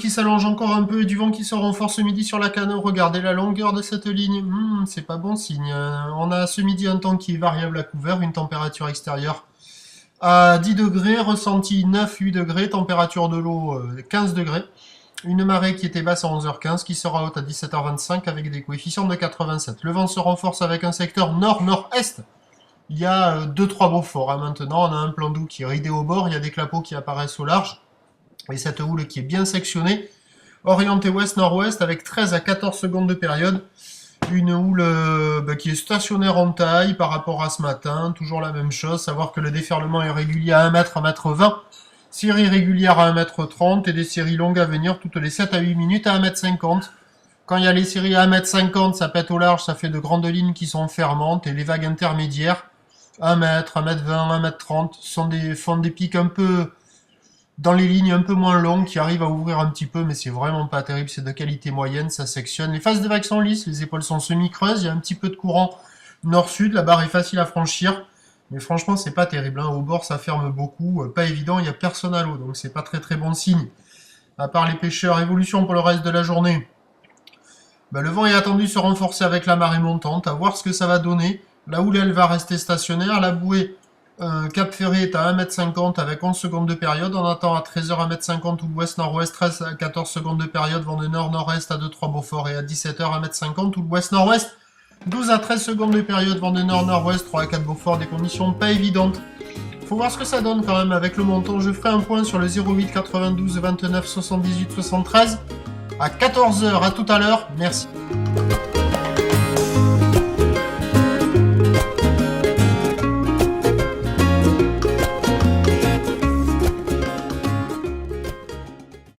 qui s'allonge encore un peu et du vent qui se renforce ce midi sur la Cano. Regardez la longueur de cette ligne. C'est pas bon signe. On a ce midi un temps qui est variable à couvert, une température extérieure à 10 degrés, ressenti 9-8 degrés, température de l'eau 15 degrés. Une marée qui était basse à 11h15, qui sera haute à 17h25 avec des coefficients de 87. Le vent se renforce avec un secteur nord-nord-est. Il y a 2-3 beaux forts. Maintenant, on a un plan d'eau qui est ridé au bord, il y a des clapots qui apparaissent au large. Et cette houle qui est bien sectionnée, orientée ouest-nord-ouest avec 13 à 14 secondes de période. Une houle qui est stationnaire en taille par rapport à ce matin, toujours la même chose, savoir que le déferlement est régulier à 1 mètre, 1 mètre 20, série régulière à 1 mètre 30 et des séries longues à venir toutes les 7 à 8 minutes à 1 mètre 50. Quand il y a les séries à 1 mètre 50, ça pète au large, ça fait de grandes lignes qui sont fermantes et les vagues intermédiaires, 1 mètre, 1 mètre 20, 1 mètre 30, font des pics un peu dans les lignes un peu moins longues qui arrivent à ouvrir un petit peu, mais c'est vraiment pas terrible, c'est de qualité moyenne, ça sectionne. Les faces de vagues sont lisses, les épaules sont semi-creuses, il y a un petit peu de courant nord-sud, la barre est facile à franchir, mais franchement c'est pas terrible, au bord ça ferme beaucoup, pas évident, il n'y a personne à l'eau, donc c'est pas très bon signe. À part les pêcheurs, évolution pour le reste de la journée. Le vent est attendu se renforcer avec la marée montante, à voir ce que ça va donner. La houle elle va rester stationnaire, la bouée Cap Ferré est à 1m50 avec 11 secondes de période. On attend à 13h 1m50 ou l'ouest-nord-ouest, 13 à 14 secondes de période, vent de nord-nord-est à 2-3 Beaufort et à 17h 1m50 ou l'ouest-nord-ouest, 12 à 13 secondes de période, vent de nord-nord-ouest, 3 à 4 Beaufort, des conditions pas évidentes. Faut voir ce que ça donne quand même avec le montant. Je ferai un point sur le 08 92 29 78 73 à 14h. À tout à l'heure. Merci.